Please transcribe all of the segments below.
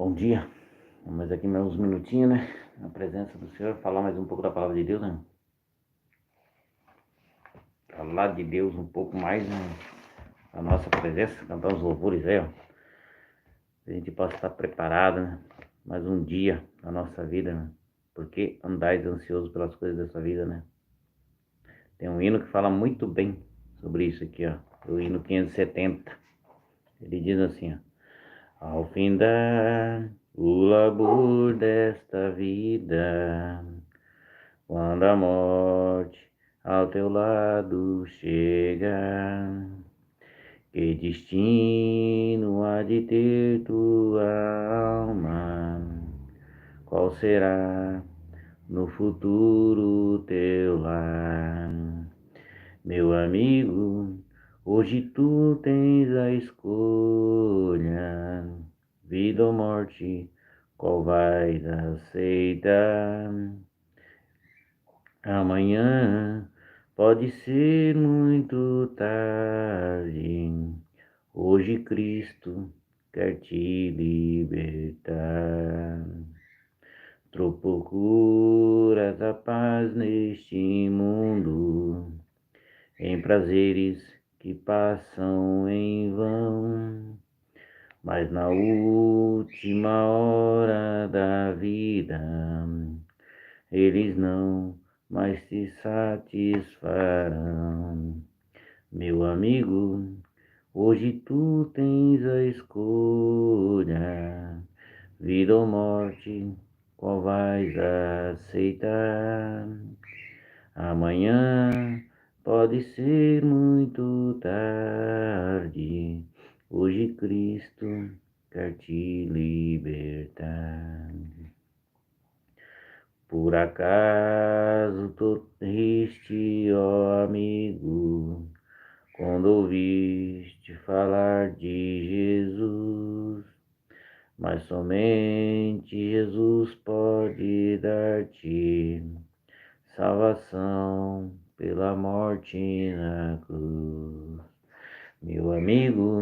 Bom dia, mas aqui mais uns minutinhos, né? Na presença do Senhor, falar mais um pouco da palavra de Deus, né? Falar de Deus um pouco mais, né? A nossa presença, cantar os louvores aí, ó. A gente possa estar preparado, né? Mais um dia na nossa vida, né? Porque andais ansiosos pelas coisas dessa vida, né? Tem um hino que fala muito bem sobre isso aqui, ó. O hino 570. Ele diz assim, ó. Ao findar o labor desta vida, quando a morte ao teu lado chega, que destino há de ter tua alma? Qual será no futuro teu lar? Meu amigo, hoje tu tens a escolha, vida ou morte, qual vais aceitar? Amanhã pode ser muito tarde. Hoje Cristo quer te libertar. Tu procuras a paz neste mundo, em prazeres que passam em vão, mas na última hora da vida eles não mais te satisfarão. Meu amigo, hoje tu tens a escolha, vida ou morte, qual vais aceitar? Amanhã pode ser muito tarde, hoje Cristo quer te libertar. Por acaso tu triste, ó amigo, quando ouviste falar de Jesus? Mas somente Jesus pode dar-te salvação pela morte na cruz. Meu amigo,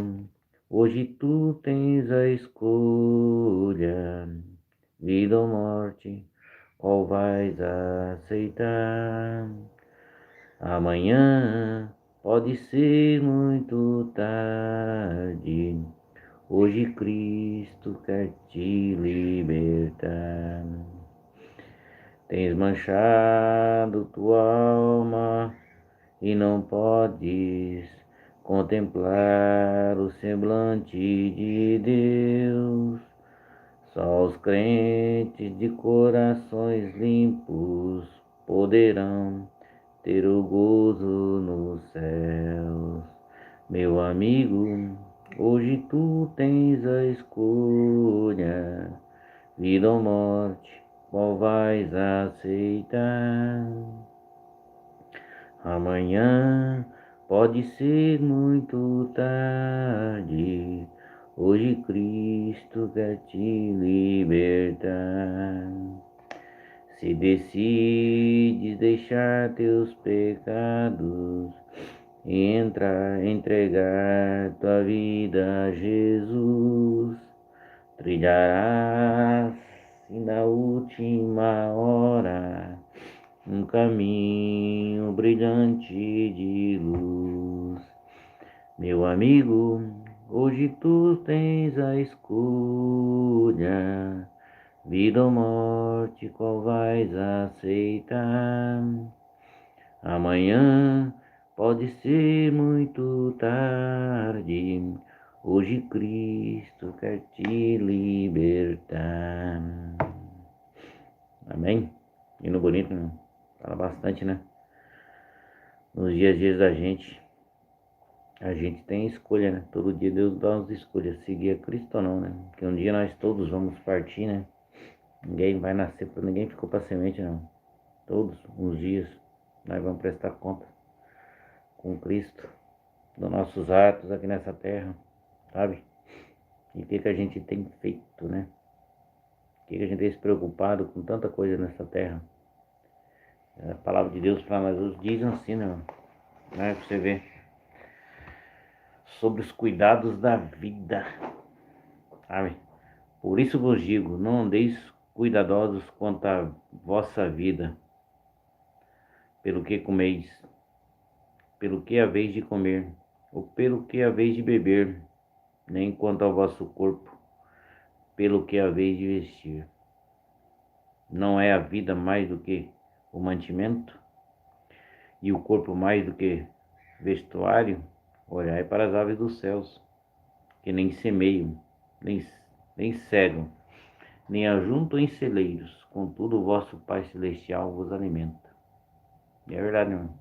hoje tu tens a escolha, vida ou morte, qual vais aceitar? Amanhã pode ser muito tarde, hoje Cristo quer te libertar. Tens manchado tua alma e não podes contemplar o semblante de Deus. Só os crentes de corações limpos poderão ter o gozo nos céus. Meu amigo, hoje tu tens a escolha, vida ou morte, qual vais aceitar? Amanhã pode ser muito tarde, hoje Cristo quer te libertar. Se decides deixar teus pecados e entregar tua vida a Jesus, trilharás na última hora um caminho brilhante de luz. Meu amigo, hoje tu tens a escolha, vida ou morte, qual vais aceitar? Amanhã pode ser muito tarde, hoje Cristo quer te libertar. Amém? Hino bonito, né? Fala bastante, né? Nos dias a dias da gente, a gente tem escolha, né? Todo dia Deus dá umas escolhas, seguir a Cristo ou não, né? Porque um dia nós todos vamos partir, né? Ninguém vai nascer, ninguém ficou para semente, não. Todos os dias nós vamos prestar conta com Cristo dos nossos atos aqui nessa terra, sabe? E o que a gente tem feito, né? O que a gente tem se preocupado com tanta coisa nessa terra? A palavra de Deus para nós diz assim, né? Pra você ver sobre os cuidados da vida, sabe? Por isso vos digo, não andeis cuidadosos quanto à vossa vida, pelo que comeis, pelo que haveis de comer, ou pelo que haveis de beber, nem quanto ao vosso corpo, pelo que haveis de vestir. Não é a vida mais do que o mantimento, e o corpo mais do que vestuário? Olhai para as aves dos céus, que nem semeiam, nem cegam, nem ajuntam em celeiros, contudo o vosso Pai Celestial vos alimenta. E é verdade, não?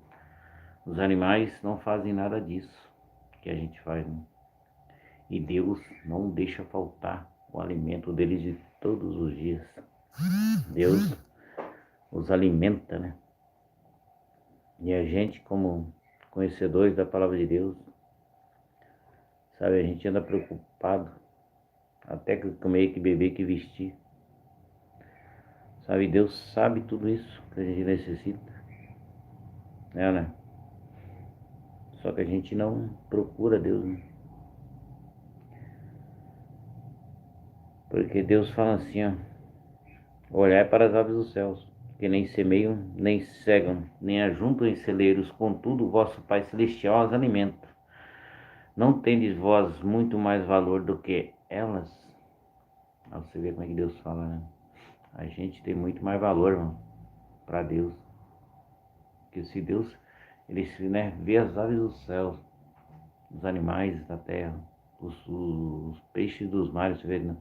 Os animais não fazem nada disso que a gente faz, né? E Deus não deixa faltar o alimento deles de todos os dias. Deus os alimenta, né? E a gente, como conhecedores da palavra de Deus, sabe, a gente anda preocupado até que comer, que beber, que vestir. Sabe, Deus sabe tudo isso que a gente necessita, né? Só que a gente não procura Deus, né? Porque Deus fala assim, ó, olhai para as aves dos céus, que nem semeiam, nem cegam, nem ajuntam em celeiros, contudo o vosso Pai Celestial as alimenta. Não tendes vós muito mais valor do que elas? Você vê como é que Deus fala, né? A gente tem muito mais valor, mano, para Deus. Porque se Deus, ele né, vê as aves dos céus, os animais da terra, os peixes dos mares, você vê, né?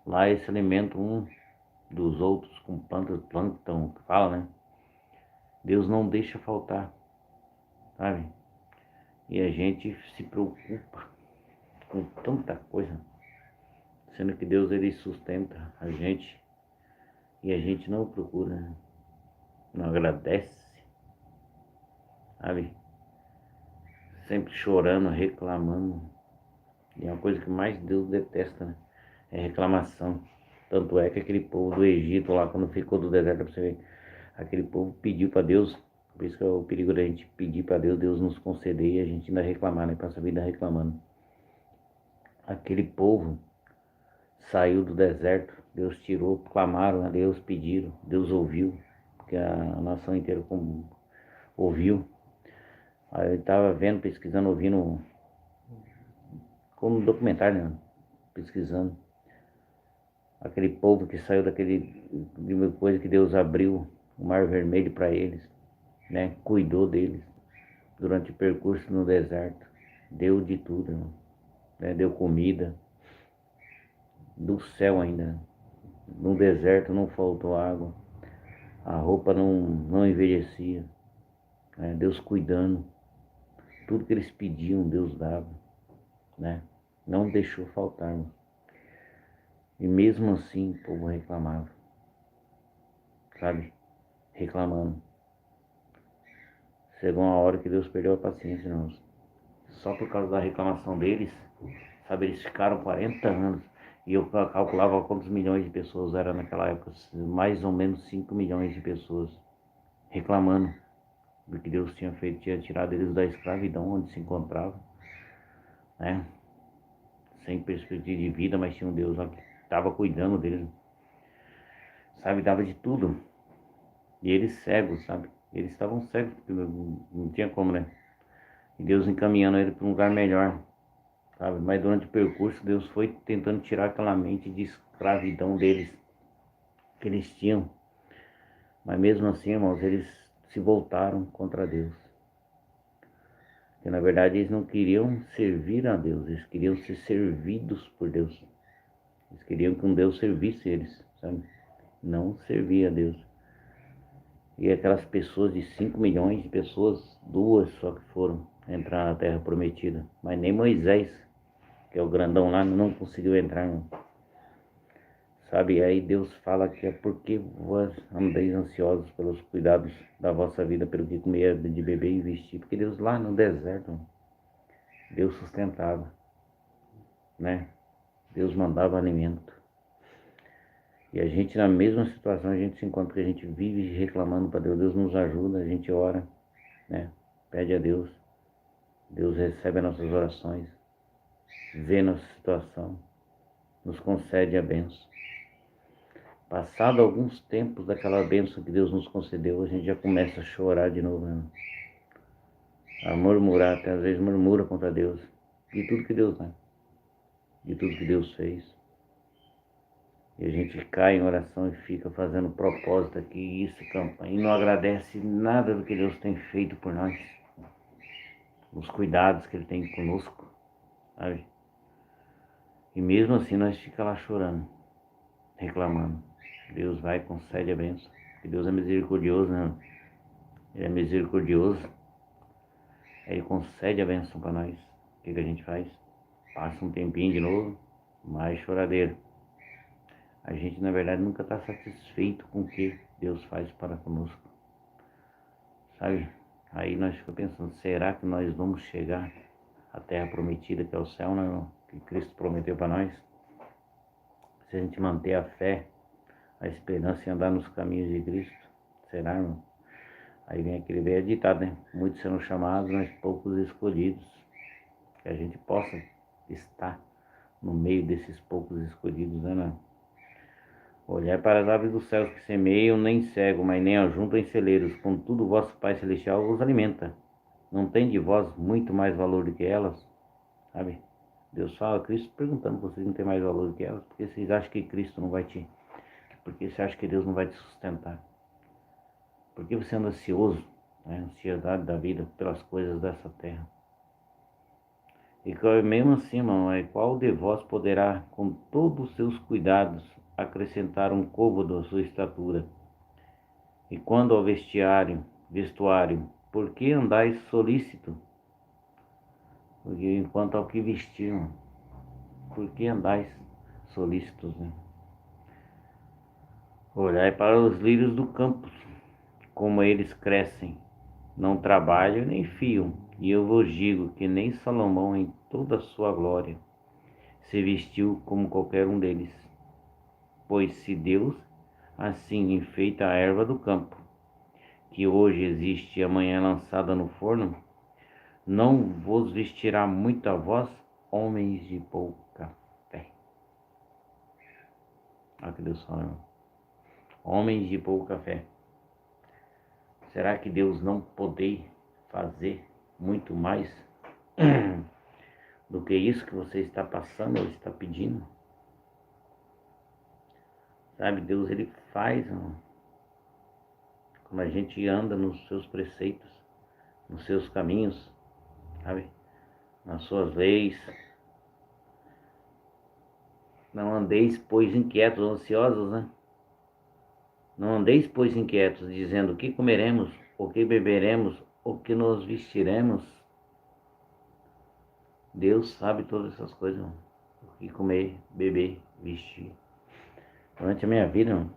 Lá eles se alimentam um dos outros com plâncton, que fala, né? Deus não deixa faltar, sabe? E a gente se preocupa com tanta coisa, sendo que Deus, ele sustenta a gente e a gente não procura, né? Não agradece, sabe? Sempre chorando, reclamando. E é uma coisa que mais Deus detesta, né? É reclamação. Tanto é que aquele povo do Egito lá, quando ficou do deserto, pra você ver, aquele povo pediu para Deus. Por isso que é o perigo da gente pedir para Deus, Deus nos conceder e a gente ainda reclamar, né? Passa a vida reclamando. Aquele povo saiu do deserto, Deus tirou, clamaram a Deus, pediram, Deus ouviu, porque a nação inteira ouviu. Aí eu estava vendo, pesquisando, ouvindo, como um documentário, né? Pesquisando. Aquele povo que saiu de uma coisa que Deus abriu o mar vermelho para eles, né? Cuidou deles durante o percurso no deserto, deu de tudo, né? Deu comida, do céu ainda. No deserto não faltou água, a roupa não envelhecia, né? Deus cuidando, tudo que eles pediam Deus dava, né? Não deixou faltar, né? E mesmo assim o povo reclamava, sabe? Reclamando. Chegou uma hora que Deus perdeu a paciência, irmãos. Só por causa da reclamação deles, sabe? Eles ficaram 40 anos. E eu calculava quantos milhões de pessoas eram naquela época. Mais ou menos 5 milhões de pessoas reclamando do que Deus tinha feito. Tinha tirado eles da escravidão onde se encontravam, né? Sem perspectiva de vida, mas tinha um Deus lá que estava cuidando deles, sabe? Dava de tudo. E eles cegos, sabe? Eles estavam cegos, porque não tinha como, né? E Deus encaminhando ele para um lugar melhor, sabe? Mas durante o percurso, Deus foi tentando tirar aquela mente de escravidão deles, que eles tinham. Mas mesmo assim, irmãos, eles se voltaram contra Deus. Porque na verdade eles não queriam servir a Deus, eles queriam ser servidos por Deus. Eles queriam que um Deus servisse eles, sabe? Não servia a Deus. E aquelas pessoas de 5 milhões de pessoas, 2 só que foram entrar na Terra Prometida. Mas nem Moisés, que é o grandão lá, não conseguiu entrar, não. Sabe, e aí Deus fala que é porque vós andeis ansiosos pelos cuidados da vossa vida, pelo que comer, de beber e vestir. Porque Deus lá no deserto, Deus sustentava, né? Deus mandava alimento. E a gente na mesma situação, a gente se encontra, que a gente vive reclamando para Deus, Deus nos ajuda, a gente ora, né? Pede a Deus, Deus recebe as nossas orações, vê nossa situação, nos concede a bênção. Passado alguns tempos daquela bênção que Deus nos concedeu, a gente já começa a chorar de novo, né? A murmurar, até às vezes murmura contra Deus, de tudo que Deus dá, de tudo que Deus fez. E a gente cai em oração e fica fazendo propósito aqui, isso, campanha, e não agradece nada do que Deus tem feito por nós, os cuidados que Ele tem conosco, sabe? E mesmo assim nós ficamos lá chorando, reclamando. Deus vai e concede a bênção, porque Deus é misericordioso, né? Ele é misericordioso, aí Ele concede a bênção para nós. O que a gente faz? Passa um tempinho de novo, mais choradeira. A gente, na verdade, nunca está satisfeito com o que Deus faz para conosco, sabe? Aí nós ficamos pensando, será que nós vamos chegar à terra prometida, que é o céu, né? Que Cristo prometeu para nós? Se a gente manter a fé, a esperança em andar nos caminhos de Cristo, será, irmão? Aí vem aquele velho ditado, né? Muitos serão chamados, mas poucos escolhidos. Que a gente possa estar no meio desses poucos escolhidos, né? Não? Olhar para as aves dos céus que semeiam, nem cego, mas nem ajuntam em celeiros, contudo o vosso Pai Celestial os alimenta. Não tem de vós muito mais valor do que elas? Sabe? Deus fala, Cristo perguntando, vocês não têm mais valor do que elas? Porque vocês acham que Cristo não vai te... Porque você acha que Deus não vai te sustentar? Porque você anda ansioso, né? Ansiedade da vida pelas coisas dessa terra. E mesmo assim, irmão, qual de vós poderá, com todos os seus cuidados, acrescentar um côvado à sua estatura? E quando ao vestuário, por que andais solícito? Porque enquanto ao que vestir, irmão, por que andais solícitos, né? Olhai para os lírios do campo, como eles crescem, não trabalham nem fiam, e eu vos digo que nem Salomão em toda a sua glória se vestiu como qualquer um deles. Pois se Deus assim enfeita a erva do campo, que hoje existe e amanhã é lançada no forno, não vos vestirá muito a vós, homens de pouca fé. Olha que Deus fala, irmão. Homens de pouca fé. Será que Deus não poderia fazer muito mais do que isso que você está passando ou está pedindo? Sabe, Deus ele faz, irmão, quando a gente anda nos seus preceitos, nos seus caminhos, sabe, nas suas leis. Não andeis, pois, inquietos, ansiosos, né? Não andeis, pois, inquietos, dizendo o que comeremos, o que beberemos, o que nos vestiremos. Deus sabe todas essas coisas, irmão. O que comer, beber, vestir. Durante a minha vida, irmão,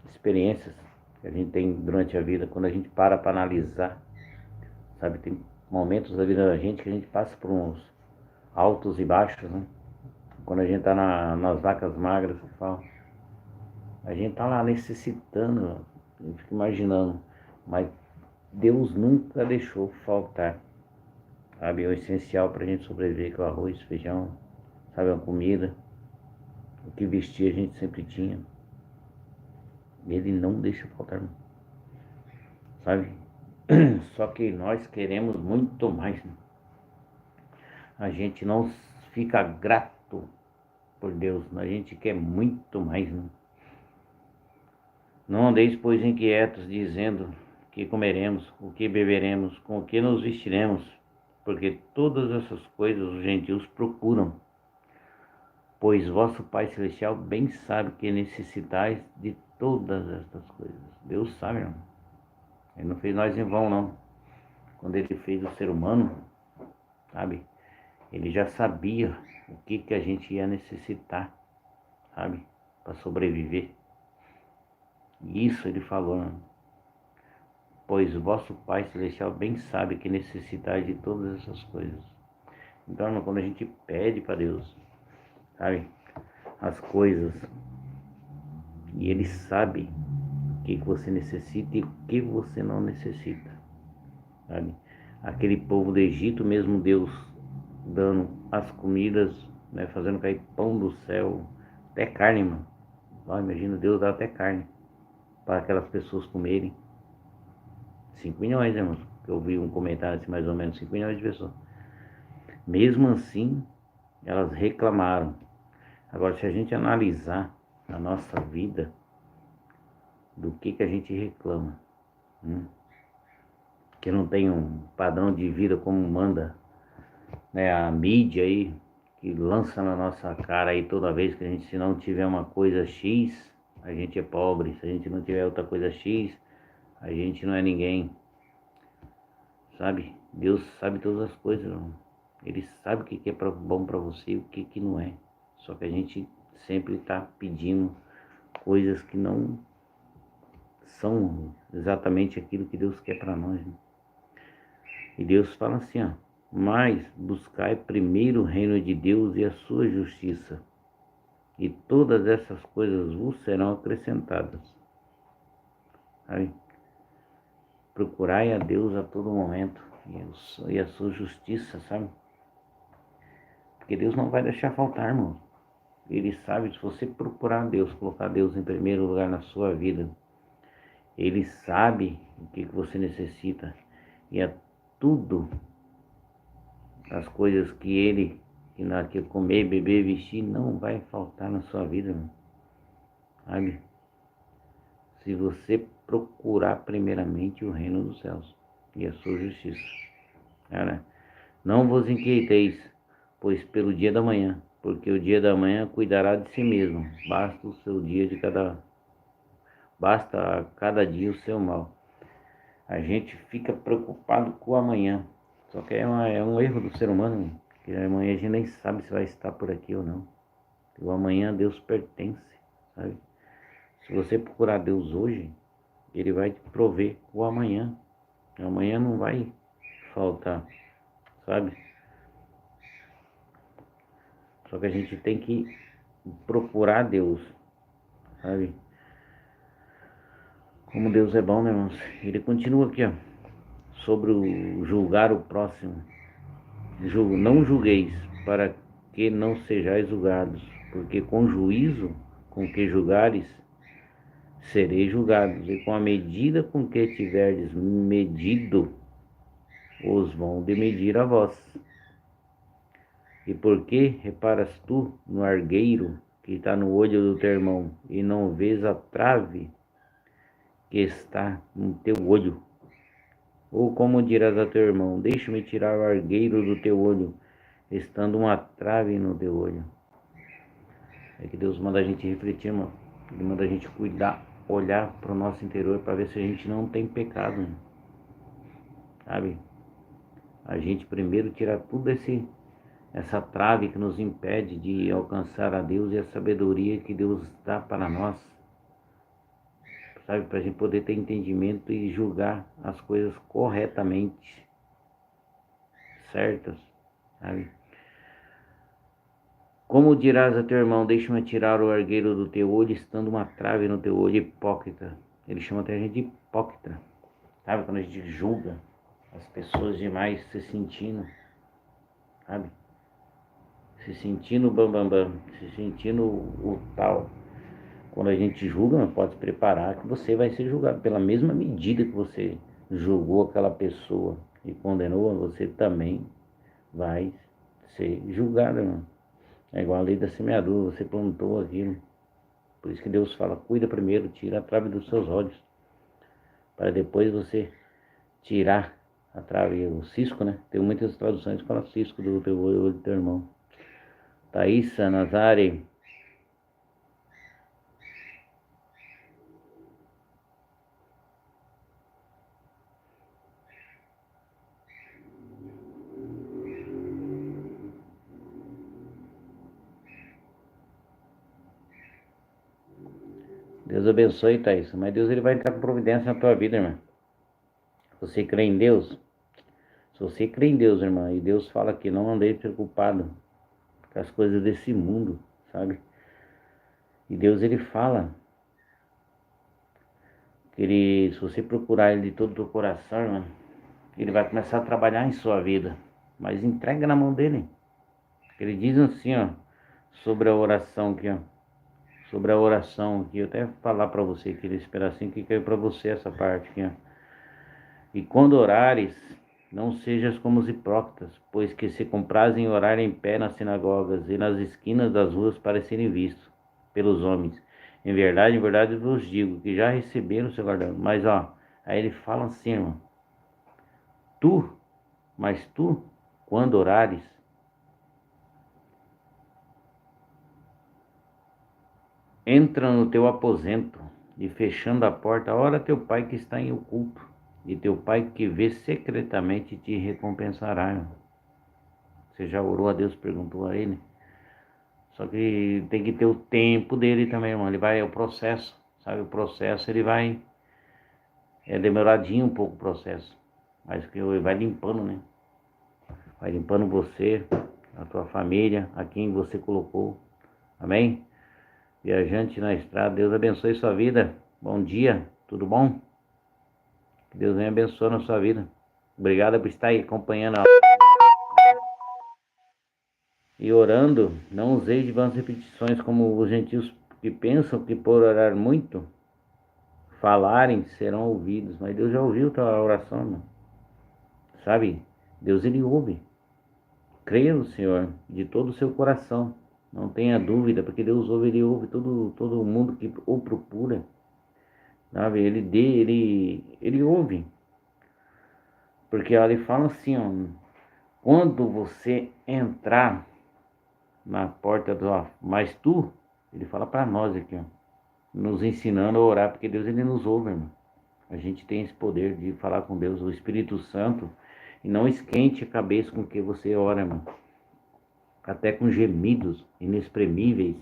experiências que a gente tem durante a vida, quando a gente para analisar, sabe, tem momentos da vida da gente que a gente passa por uns altos e baixos, né? Quando a gente tá nas vacas magras, que fala, a gente tá lá necessitando, eu fico imaginando, mas Deus nunca deixou faltar, sabe, o essencial pra gente sobreviver, que é o arroz, feijão, sabe, a comida, o que vestir a gente sempre tinha. Ele não deixa faltar, sabe? Só que nós queremos muito mais, né? A gente não fica grato por Deus, a gente quer muito mais, né? Não andeis, pois, inquietos, dizendo o que comeremos, o que beberemos, com o que nos vestiremos, porque todas essas coisas os gentios procuram. Pois vosso Pai Celestial bem sabe que necessitais de todas estas coisas. Deus sabe, irmão. Ele não fez nós em vão, não. Quando Ele fez o ser humano, sabe? Ele já sabia o que a gente ia necessitar, sabe? Para sobreviver. Isso Ele falou, né? Pois o vosso Pai Celestial bem sabe que necessitais de todas essas coisas. Então, irmão, quando a gente pede para Deus, sabe? As coisas, e Ele sabe o que você necessita e o que você não necessita, sabe? Aquele povo do Egito, mesmo Deus dando as comidas, né, fazendo cair pão do céu, até carne, mano. Ó, imagina, Deus dá até carne para aquelas pessoas comerem. 5 milhões, né, mano? Eu vi um comentário assim, mais ou menos 5 milhões de pessoas. Mesmo assim, elas reclamaram. Agora, se a gente analisar a nossa vida, do que a gente reclama, que não tem um padrão de vida como manda, né, a mídia aí, que lança na nossa cara aí toda vez que a gente, se não tiver uma coisa X, a gente é pobre. Se a gente não tiver outra coisa X, a gente não é ninguém, sabe? Deus sabe todas as coisas, irmão. Ele sabe o que é bom para você e o que não é. Só que a gente sempre está pedindo coisas que não são exatamente aquilo que Deus quer para nós, né? E Deus fala assim, ó: mas buscai primeiro o reino de Deus e a sua justiça, e todas essas coisas vos serão acrescentadas. Sabe? Procurai a Deus a todo momento e a sua justiça, sabe? Porque Deus não vai deixar faltar, irmão. Ele sabe, se você procurar Deus, colocar Deus em primeiro lugar na sua vida, Ele sabe o que você necessita. E é tudo as coisas que Ele, que comer, beber, vestir, não vai faltar na sua vida, irmão. Sabe? Se você procurar primeiramente o reino dos céus e a sua justiça. Cara, não vos inquieteis, pois pelo dia da manhã, porque o dia da manhã cuidará de si mesmo. Basta a cada dia o seu mal. A gente fica preocupado com o amanhã. Só que é um erro do ser humano, que amanhã a gente nem sabe se vai estar por aqui ou não. O amanhã a Deus pertence, sabe? Se você procurar Deus hoje, Ele vai te prover o amanhã. O amanhã não vai faltar, sabe? Só que a gente tem que procurar Deus, sabe? Como Deus é bom, né, irmãos? Ele continua aqui, ó, sobre o julgar o próximo. Não julgueis, para que não sejais julgados, porque com juízo com que julgares, sereis julgados, e com a medida com que tiverdes medido, os vão de medir a vós. E por que reparas tu no argueiro que está no olho do teu irmão, e não vês a trave que está no teu olho? Ou como dirás a teu irmão: deixa-me tirar o argueiro do teu olho, estando uma trave no teu olho? É que Deus manda a gente refletir, mano. Ele manda a gente cuidar, olhar para o nosso interior para ver se a gente não tem pecado, mano. Sabe? A gente primeiro tirar tudo essa trave que nos impede de alcançar a Deus e a sabedoria que Deus dá para nós, sabe? Para a gente poder ter entendimento e julgar as coisas corretamente, certas, sabe? Como dirás a teu irmão: deixa-me tirar o argueiro do teu olho, estando uma trave no teu olho? Hipócrita. Ele chama até a gente de hipócrita, sabe? Quando a gente julga as pessoas demais, se sentindo, sabe? Se sentindo bambambam, se sentindo o tal. Quando a gente julga, pode se preparar que você vai ser julgado pela mesma medida que você julgou aquela pessoa e condenou, você também vai ser julgado, irmão. É igual a lei da semeadura, você plantou aquilo. Por isso que Deus fala: cuida primeiro, tira a trave dos seus olhos, para depois você tirar a trave, o cisco, né? Tem muitas traduções que falam cisco do teu olho do teu irmão. Thaísa Nazare. Deus abençoe, Thaís. Mas Deus, ele vai entrar com providência na tua vida, irmã. Você crê em Deus? Se você crê em Deus, irmã, e Deus fala que não andei preocupado com as coisas desse mundo, sabe? E Deus, ele fala que se você procurar ele de todo o teu coração, irmã, ele vai começar a trabalhar em sua vida. Mas entrega na mão dele. Ele diz assim, ó, sobre a oração aqui, ó: sobre a oração aqui. Eu até falar para você aqui nesse pedacinho que caiu para você essa parte aqui, ó. E quando orares, não sejas como os hipócritas, pois que se comprazem em orar em pé nas sinagogas e nas esquinas das ruas para serem vistos pelos homens. Em verdade vos digo que já receberam o seu galardão. Mas ó, aí ele fala assim, irmão, tu, mas tu, quando orares, entra no teu aposento e fechando a porta, ora teu pai que está em oculto, e teu pai que vê secretamente te recompensará, irmão. Você já orou a Deus, perguntou a ele? Só que tem que ter o tempo dele também, irmão. Ele vai, é o processo, sabe? O processo ele vai, é demoradinho um pouco o processo, mas que ele vai limpando, né? Vai limpando você, a tua família, a quem você colocou. Amém? Viajante na estrada, Deus abençoe sua vida. Bom dia, tudo bom? Que Deus venha abençoando a sua vida. Obrigado por estar aí acompanhando e orando. Não useis de vãs repetições como os gentios que pensam que por orar muito falarem serão ouvidos. Mas Deus já ouviu tua oração, irmão. Sabe? Deus ele ouve. Creia no Senhor de todo o seu coração. Não tenha dúvida, porque Deus ouve, ele ouve todo mundo que o procura. Sabe? Ele ouve. Porque ó, ele fala assim, ó, quando você entrar na porta do, ó, mas tu, ele fala para nós aqui, ó, nos ensinando a orar, porque Deus ele nos ouve, irmão. A gente tem esse poder de falar com Deus, o Espírito Santo, e não esquente a cabeça com que você ora, irmão. Até com gemidos inexprimíveis,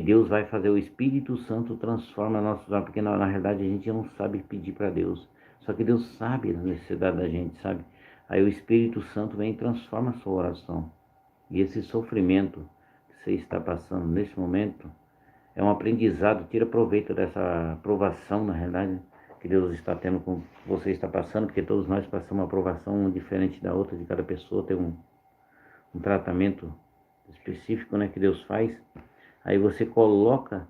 Deus vai fazer, o Espírito Santo transforma nossos olhos, porque na realidade a gente não sabe pedir para Deus, só que Deus sabe a necessidade da gente, sabe? Aí o Espírito Santo vem e transforma a sua oração. E esse sofrimento que você está passando nesse momento é um aprendizado. Tira proveito dessa aprovação, na realidade, que Deus está tendo com você está passando, porque todos nós passamos uma aprovação diferente da outra, de cada pessoa tem um tratamento específico, né, que Deus faz. Aí você coloca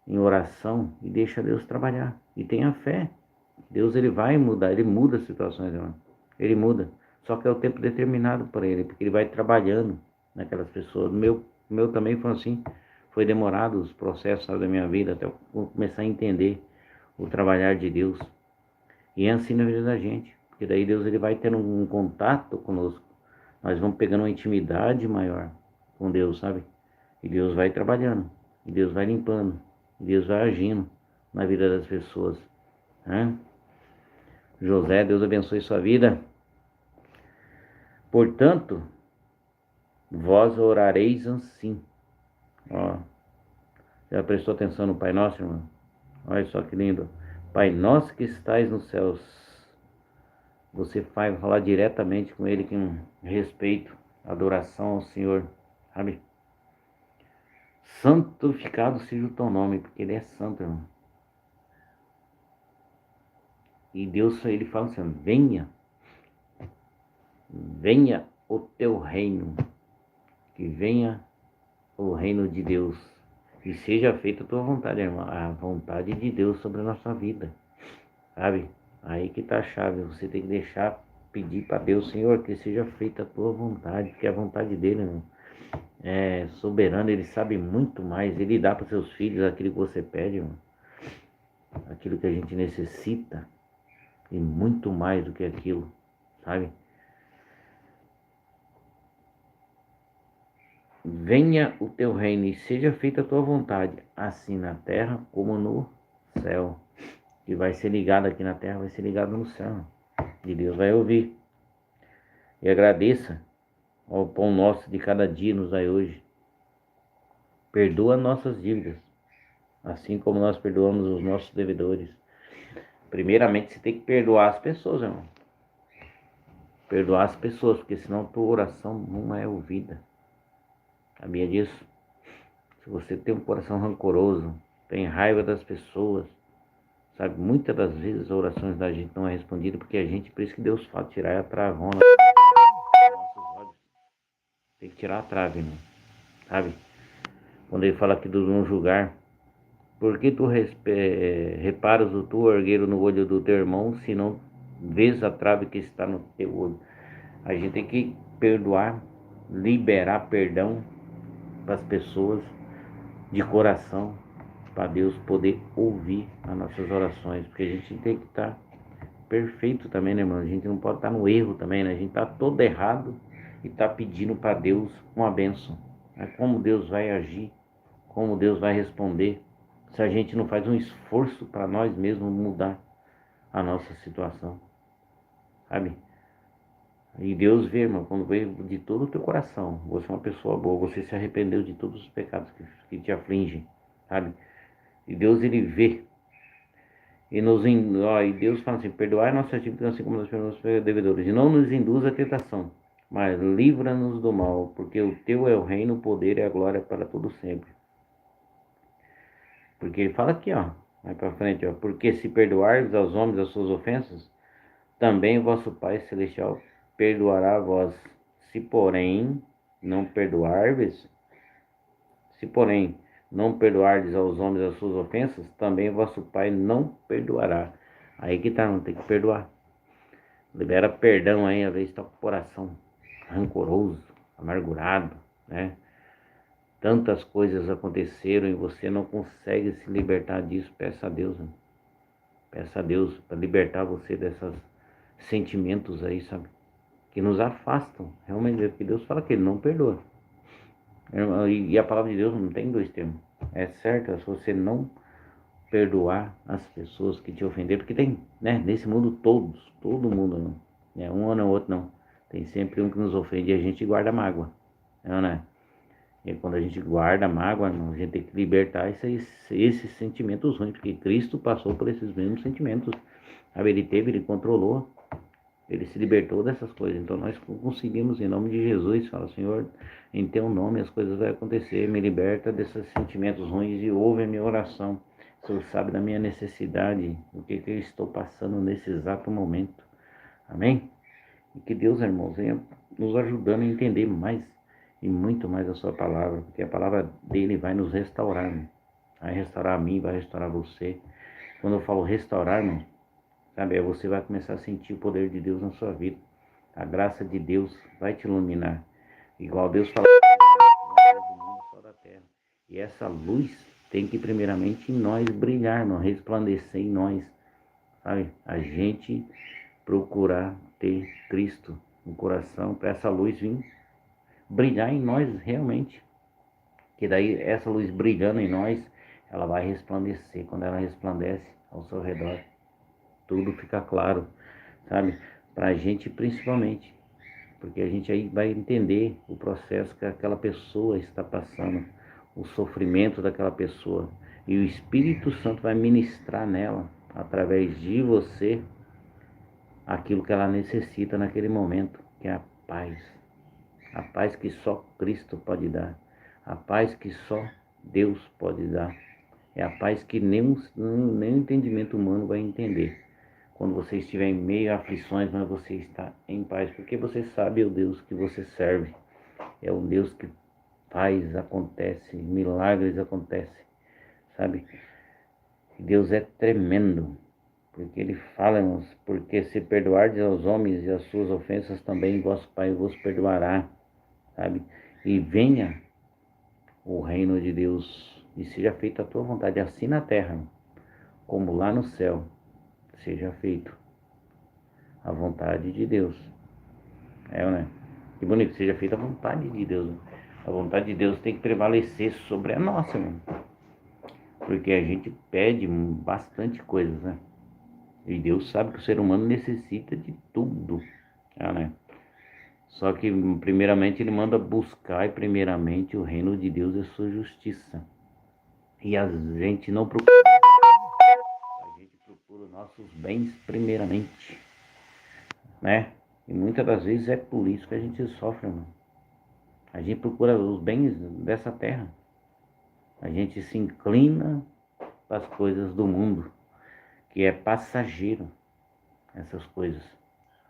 em oração e deixa Deus trabalhar. E tenha fé. Deus ele vai mudar, ele muda as situações, irmão. Ele muda. Só que é o tempo determinado para ele, porque ele vai trabalhando naquelas pessoas. O meu também foi assim. Foi demorado os processos da minha vida até eu começar a entender o trabalhar de Deus. E é assim na vida da gente. Porque daí Deus ele vai tendo um contato conosco. Nós vamos pegando uma intimidade maior com Deus, sabe? E Deus vai trabalhando. E Deus vai limpando. E Deus vai agindo na vida das pessoas. Né? José, Deus abençoe sua vida. Portanto, vós orareis assim. Ó, já prestou atenção no Pai Nosso, irmão? Olha só que lindo. Pai Nosso que estais nos céus. Você vai falar diretamente com Ele com respeito, adoração ao Senhor, sabe? Santificado seja o teu nome, porque Ele é santo, irmão. E Deus, Ele fala assim, venha o teu reino, que venha o reino de Deus, e seja feita a tua vontade, irmão, a vontade de Deus sobre a nossa vida, sabe? Aí que tá a chave, você tem que deixar, pedir para Deus, Senhor, que seja feita a tua vontade, porque a vontade dele, irmão, é soberana, ele sabe muito mais, ele dá para seus filhos aquilo que você pede, irmão, aquilo que a gente necessita, e muito mais do que aquilo, sabe? Venha o teu reino e seja feita a tua vontade, assim na terra como no céu. Que vai ser ligado aqui na terra, vai ser ligado no céu. E Deus vai ouvir. E agradeça ao pão nosso de cada dia nos dai hoje. Perdoa nossas dívidas, assim como nós perdoamos os nossos devedores. Primeiramente, você tem que perdoar as pessoas, irmão. Perdoar as pessoas, porque senão tua oração não é ouvida. Sabia disso? Se você tem um coração rancoroso, tem raiva das pessoas, sabe, muitas das vezes as orações da gente não é respondida porque a gente, por isso que Deus fala, tirar a travona dos nossos olhos. Tem que tirar a trave, irmão, sabe? quando ele fala aqui do não julgar. Por que tu reparas o teu orgueiro no olho do teu irmão, se não vês a trave que está no teu olho? A gente tem que perdoar, liberar perdão para as pessoas de coração, para Deus poder ouvir as nossas orações, porque a gente tem que estar perfeito também, né, irmão? A gente não pode estar no erro também, né? A gente está todo errado e está pedindo para Deus uma bênção. Mas como Deus vai agir? Como Deus vai responder? Se a gente não faz um esforço para nós mesmos mudar a nossa situação, sabe? E Deus vê, irmão, quando vê de todo o teu coração, você é uma pessoa boa, você se arrependeu de todos os pecados que te afligem, sabe? E Deus, ele vê. E Deus fala assim: perdoai nossas dívidas assim como nós perdoamos os devedores. E não nos induz a tentação, mas livra-nos do mal, porque o teu é o reino, o poder e a glória para todo sempre. Porque ele fala aqui, ó, mais para frente, ó, porque se perdoardes aos homens as suas ofensas, também o vosso Pai Celestial perdoará a vós. Se porém não perdoardes, se porém não perdoardes aos homens as suas ofensas, também o vosso Pai não perdoará. Aí que tá, não tem que perdoar. Libera perdão aí, às vezes está com o coração rancoroso, amargurado, né? Tantas coisas aconteceram e você não consegue se libertar disso. Peça a Deus, né? Peça a Deus para libertar você desses sentimentos aí, sabe? Que nos afastam, realmente, porque Deus fala que Ele não perdoa. E a palavra de Deus não tem dois termos. É certo, se você não perdoar as pessoas que te ofenderam, porque tem, né? Nesse mundo todos, todo mundo, não. É um ou não, outro não. Tem sempre um que nos ofende e a gente guarda mágoa, não, né? E quando a gente guarda mágoa, a gente tem que libertar esses sentimentos ruins, porque Cristo passou por esses mesmos sentimentos, sabe? Ele controlou, ele se libertou dessas coisas. Então nós conseguimos, em nome de Jesus, fala: Senhor, em teu nome as coisas vão acontecer, me liberta desses sentimentos ruins e ouve a minha oração. O Senhor sabe da minha necessidade, o que eu estou passando nesse exato momento. Amém? E que Deus, irmãos, venha nos ajudando a entender mais e muito mais a sua palavra, porque a palavra dele vai nos restaurar, né? Vai restaurar a mim, vai restaurar você. Quando eu falo restaurar, irmão, sabe, você vai começar a sentir o poder de Deus na sua vida. A graça de Deus vai te iluminar. Igual Deus falou, do mundo só da terra. E essa luz tem que primeiramente em nós brilhar, não resplandecer em nós, sabe? A gente procurar ter Cristo no coração para essa luz vir brilhar em nós realmente. Que daí essa luz brilhando em nós, ela vai resplandecer. Quando ela resplandece ao seu redor, tudo fica claro, sabe? Para a gente principalmente, porque a gente aí vai entender o processo que aquela pessoa está passando, o sofrimento daquela pessoa, e o Espírito Santo vai ministrar nela, através de você, aquilo que ela necessita naquele momento, que é a paz que só Cristo pode dar, a paz que só Deus pode dar, é a paz que nem o entendimento humano vai entender. Quando você estiver em meio a aflições, mas você está em paz, porque você sabe o Deus que você serve. É um Deus que faz, acontece, milagres acontecem, sabe? Deus é tremendo, porque Ele fala, irmãos, porque se perdoardes aos homens e as suas ofensas, também vosso Pai vos perdoará, sabe? E venha o reino de Deus e seja feita a tua vontade, assim na terra, como lá no céu. Seja feito a vontade de Deus. Né? Que bonito, seja feita a vontade de Deus. Né? A vontade de Deus tem que prevalecer sobre a nossa, mano. Porque a gente pede bastante coisas, né? E Deus sabe que o ser humano necessita de tudo, né? Só que primeiramente Ele manda buscar primeiramente o reino de Deus e a sua justiça. E a gente não procura, a gente procura nossos bens primeiramente, né? E muitas das vezes é por isso que a gente sofre, mano. A gente procura os bens dessa terra. A gente se inclina para as coisas do mundo, que é passageiro, essas coisas,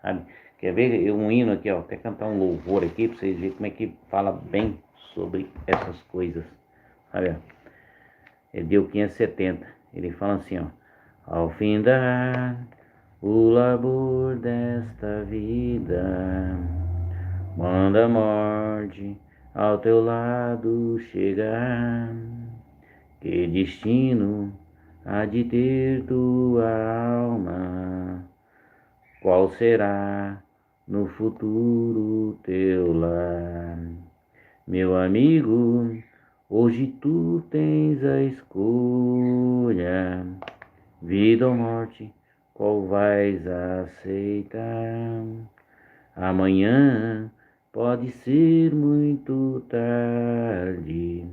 sabe? Quer ver um hino aqui, ó, até cantar um louvor aqui para vocês verem como é que fala bem sobre essas coisas, Sabe? Ele deu 570. Ele fala assim, ó. Ao findar o labor desta vida, manda a morte ao teu lado chegar. Que destino há de ter tua alma? Qual será no futuro teu lar? Meu amigo, hoje tu tens a escolha, vida ou morte, qual vais aceitar? Amanhã pode ser muito tarde,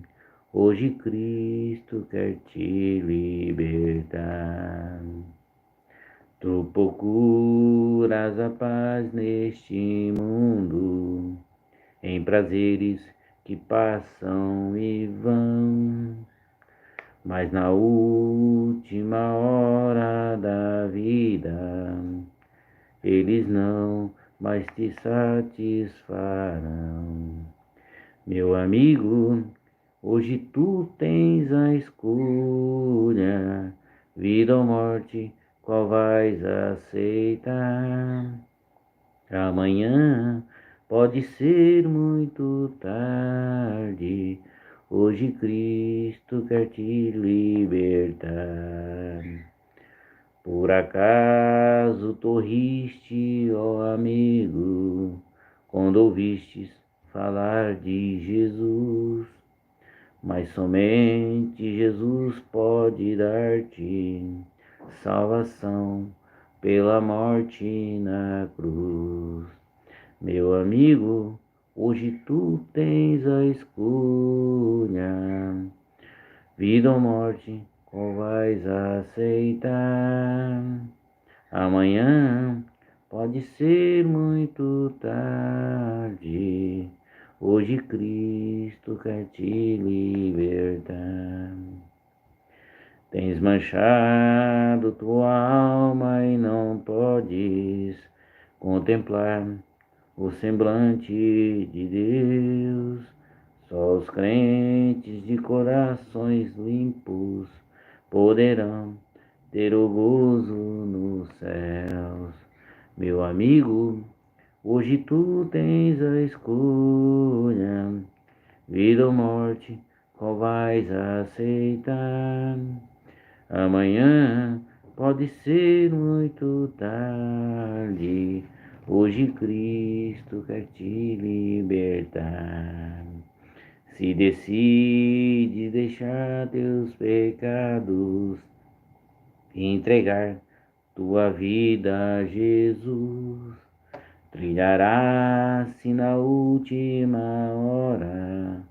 hoje Cristo quer te libertar. Tu procuras a paz neste mundo, em prazeres que passam e vão, mas na última hora da vida, eles não mais te satisfarão. Meu amigo, hoje tu tens a escolha, vida ou morte, qual vais aceitar? Amanhã pode ser muito tarde, hoje Cristo quer te libertar. Por acaso torriste, ó amigo, quando ouvistes falar de Jesus? Mas somente Jesus pode dar-te salvação pela morte na cruz. Meu amigo, hoje tu tens a escolha, vida ou morte, qual vais aceitar? Amanhã pode ser muito tarde, hoje Cristo quer te libertar. Tens manchado tua alma e não podes contemplar o semblante de Deus. Só os crentes de corações limpos poderão ter o gozo nos céus. Meu amigo, hoje tu tens a escolha, vida ou morte, qual vais aceitar? Amanhã pode ser muito tarde, hoje Cristo quer te libertar. Se decide deixar teus pecados e entregar tua vida a Jesus, trilharás-se na última hora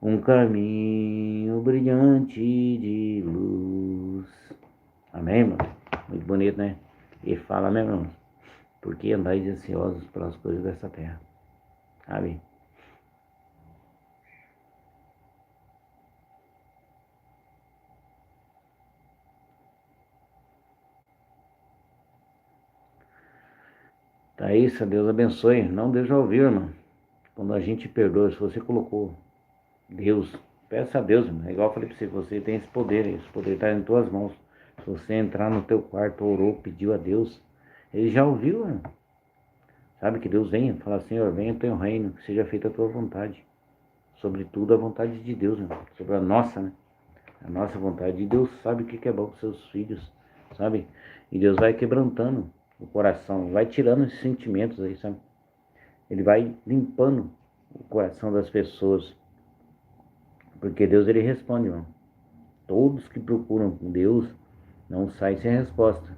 um caminho brilhante de luz. Amém, irmão? Muito bonito, né? E fala, né, irmão? Porque andais ansiosos pelas coisas dessa terra. Amém. Tá isso, Deus abençoe. Não Deus já ouviu, irmão. Quando a gente perdoa, se você colocou Deus, peça a Deus, irmão. É igual eu falei pra você, você tem esse poder está em tuas mãos. Se você entrar no teu quarto, orou, pediu a Deus, Ele já ouviu, irmão. Sabe, que Deus venha, fala, Senhor, venha o teu reino, que seja feita a tua vontade. Sobretudo a vontade de Deus, irmão. Sobre a nossa, né? A nossa vontade. E Deus sabe o que é bom para seus filhos, sabe? E Deus vai quebrantando o coração, vai tirando esses sentimentos aí, sabe? Ele vai limpando o coração das pessoas. Porque Deus, ele responde, irmão. Todos que procuram Deus não saem sem resposta.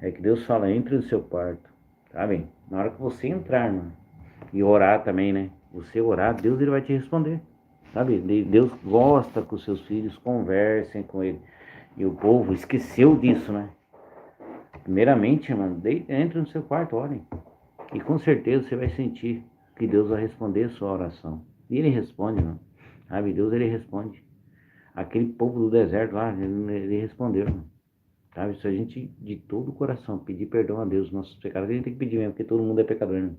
É que Deus fala, entre no seu quarto, sabe? Na hora que você entrar, irmão, e orar também, né? Você orar, Deus, ele vai te responder, sabe? Deus gosta que os seus filhos conversem com ele. E o povo esqueceu disso, né? Primeiramente, irmão, entre no seu quarto, orem. E com certeza você vai sentir que Deus vai responder a sua oração. E ele responde, irmão. Sabe? Deus, ele responde. Aquele povo do deserto lá, ele respondeu, irmão. Sabe? Se a gente, de todo o coração, pedir perdão a Deus, nossos pecados, a gente tem que pedir mesmo, porque todo mundo é pecador, né?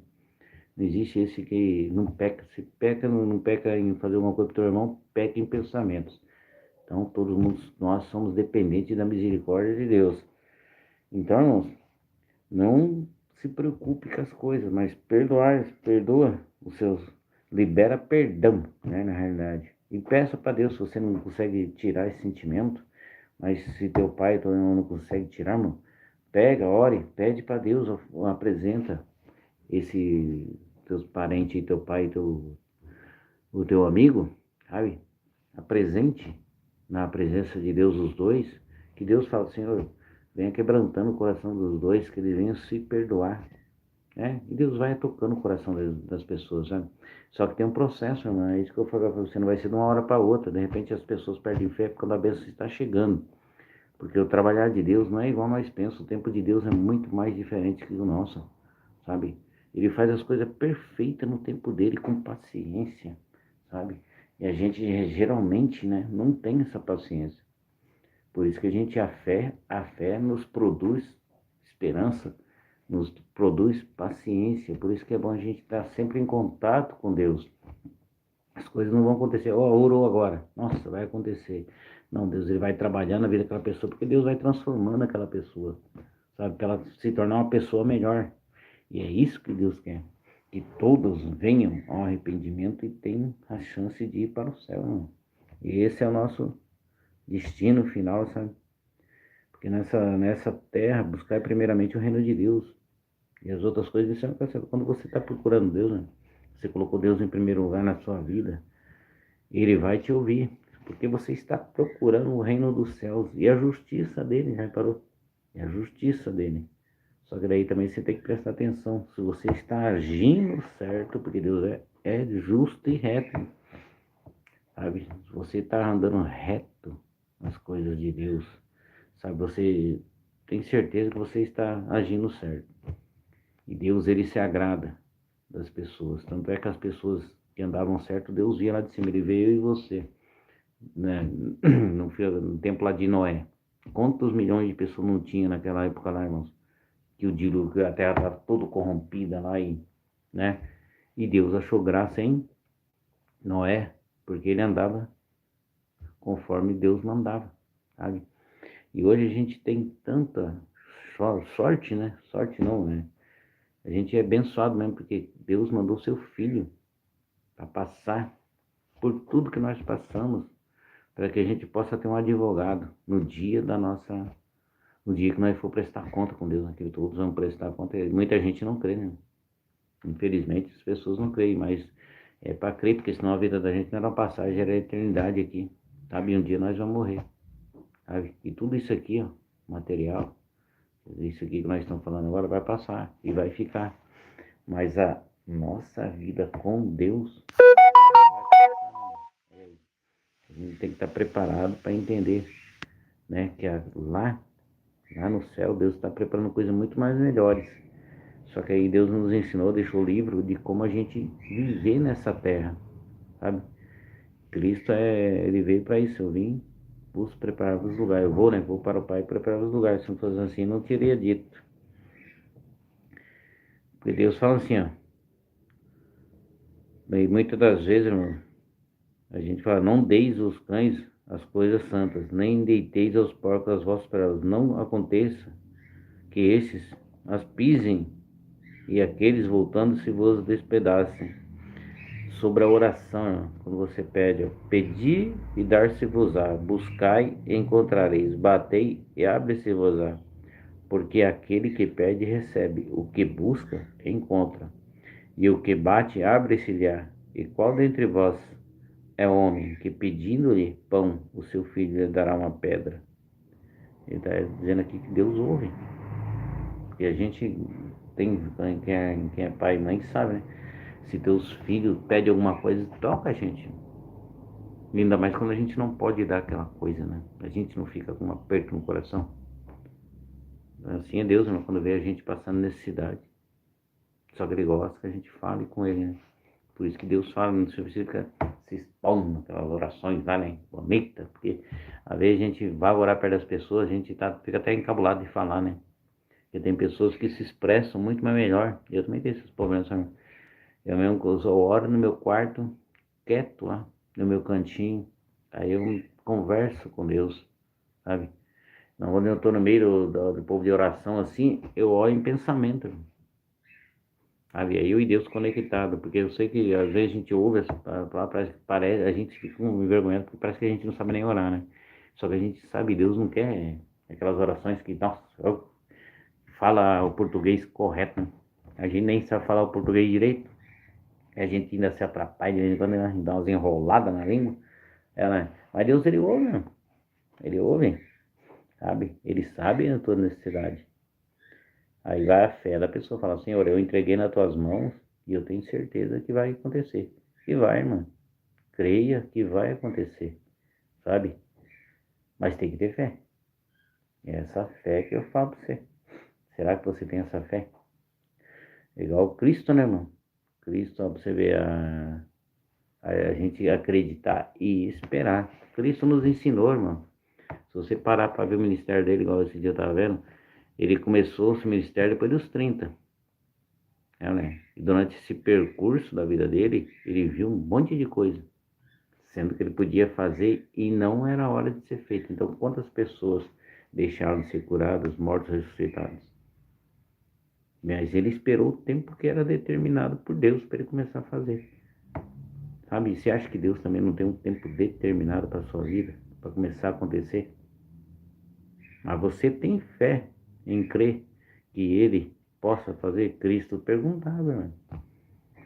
Não existe esse que não peca. Se peca, não peca em fazer alguma coisa para o teu irmão, peca em pensamentos. Então, todos nós somos dependentes da misericórdia de Deus. Então, irmãos, não se preocupe com as coisas, mas perdoa os seus, libera perdão, né, na realidade. E peça para Deus, se você não consegue tirar esse sentimento, mas se teu pai ou teu irmão não consegue tirar, mano, pega, ore, pede para Deus, apresenta esse teus parentes, teu pai, o teu amigo, sabe? Apresente na presença de Deus os dois, que Deus fala, Senhor, venha quebrantando o coração dos dois, que eles venham se perdoar, né? E Deus vai tocando o coração das pessoas, sabe? Só que tem um processo, irmão, é isso que eu falo pra você, não vai ser de uma hora para outra, de repente as pessoas perdem fé quando a bênção está chegando, porque o trabalhar de Deus não é igual nós pensamos, o tempo de Deus é muito mais diferente que o nosso, sabe? Ele faz as coisas perfeitas no tempo dele, com paciência, sabe? E a gente geralmente, né, não tem essa paciência. Por isso que a fé nos produz esperança, nos produz paciência. Por isso que é bom a gente estar sempre em contato com Deus. As coisas não vão acontecer, orou agora, nossa, vai acontecer. Não, Deus ele vai trabalhar na vida daquela pessoa, porque Deus vai transformando aquela pessoa, sabe? Para ela se tornar uma pessoa melhor. E é isso que Deus quer. Que todos venham ao arrependimento e tenham a chance de ir para o céu, irmão. E esse é o nosso destino final, sabe? Porque nessa terra, buscar primeiramente o reino de Deus. E as outras coisas são acrescentadas. Quando você está procurando Deus, né? Você colocou Deus em primeiro lugar na sua vida, Ele vai te ouvir. Porque você está procurando o reino dos céus e a justiça dele, já reparou? É a justiça dele. Só que daí também você tem que prestar atenção se você está agindo certo, porque Deus é justo e reto, sabe? Se você está andando reto nas coisas de Deus, sabe? Você tem certeza que você está agindo certo. E Deus, ele se agrada das pessoas. Tanto é que as pessoas que andavam certo, Deus via lá de cima, ele veio e você, né? No tempo lá de Noé. Quantos milhões de pessoas não tinha naquela época lá, irmãos? Que o dilúvio, a terra estava toda corrompida lá, e, né? E Deus achou graça em Noé, porque ele andava conforme Deus mandava, sabe? E hoje a gente tem tanta sorte, né? Sorte não, né? A gente é abençoado mesmo, porque Deus mandou seu filho para passar por tudo que nós passamos, para que a gente possa ter um advogado no dia da nossa, no dia que nós for prestar conta com Deus, naquele todos vamos prestar conta. Muita gente não crê, né? Infelizmente as pessoas não creem, mas é para crer, porque senão a vida da gente não era uma passagem, era a eternidade aqui, sabe? E um dia nós vamos morrer, sabe? E tudo isso aqui, ó, material, isso aqui que nós estamos falando agora vai passar e vai ficar. Mas a nossa vida com Deus, a gente tem que estar preparado para entender, né? Que lá no céu Deus está preparando coisas muito mais melhores. Só que aí Deus nos ensinou, deixou o livro de como a gente viver nessa terra, sabe? Cristo ele veio para isso. Eu vim, vos preparar os lugares. Eu vou, né? Vou para o Pai preparar os lugares. Se não fosse assim, não teria dito. Porque Deus fala assim, ó. E muitas das vezes, irmão, a gente fala, não deis aos cães as coisas santas, nem deiteis aos porcos as vossas pérolas. Não aconteça que esses as pisem e aqueles voltando-se vos despedacem. Sobre a oração, quando você pede, ó, pedi e dar-se-vos-á, buscai e encontrareis, batei e abre-se-vos-á, porque aquele que pede recebe, o que busca encontra, e o que bate abre-se-lhe-á. E qual dentre vós é homem que pedindo-lhe pão, o seu filho lhe dará uma pedra? Ele está dizendo aqui que Deus ouve, e a gente tem, quem é pai e mãe sabe, né? Se teus filhos pedem alguma coisa, toca a gente. E ainda mais quando a gente não pode dar aquela coisa, né? A gente não fica com um aperto no coração. Assim é Deus, né? Quando vê a gente passando necessidade. Só que ele gosta que a gente fale com ele, né? Por isso que Deus fala, não precisa ficar se expondo aquelas orações lá, né? Bonita, porque às vezes a gente vai orar perto das pessoas, a gente fica até encabulado de falar, né? Porque tem pessoas que se expressam muito mais melhor. Eu também tenho esses problemas, sabe? Eu mesmo eu oro no meu quarto, quieto lá, no meu cantinho. Aí eu converso com Deus, sabe? Não, quando eu estou no meio do povo de oração assim, eu oro em pensamento, sabe? Aí eu e Deus conectado, porque eu sei que às vezes a gente ouve essa palavra, parece, a gente fica envergonhado, porque parece que a gente não sabe nem orar, né? Só que a gente sabe, Deus não quer aquelas orações que, nossa, fala o português correto, né? A gente nem sabe falar o português direito, a gente ainda se atrapalha de vez em quando, né? Dá umas enroladas na língua. Mas Deus, ele ouve, né? Ele ouve, sabe? Ele sabe a tua necessidade. Aí vai a fé da pessoa, fala, Senhor, eu entreguei nas tuas mãos e eu tenho certeza que vai acontecer. E vai, irmã. Creia que vai acontecer, sabe? Mas tem que ter fé. É essa fé que eu falo pra você. Será que você tem essa fé? É igual Cristo, né, irmão? Cristo, ó, pra você ver a gente acreditar e esperar. Cristo nos ensinou, irmão. Se você parar para ver o ministério dele, igual esse dia eu tava vendo, ele começou o seu ministério depois dos 30. Né? E durante esse percurso da vida dele, ele viu um monte de coisa, sendo que ele podia fazer e não era hora de ser feito. Então, quantas pessoas deixaram de ser curadas, mortos, ressuscitados? Mas ele esperou o tempo que era determinado por Deus para ele começar a fazer. Sabe? E você acha que Deus também não tem um tempo determinado para a sua vida, para começar a acontecer? Mas você tem fé em crer que ele possa fazer? Cristo perguntava, mano.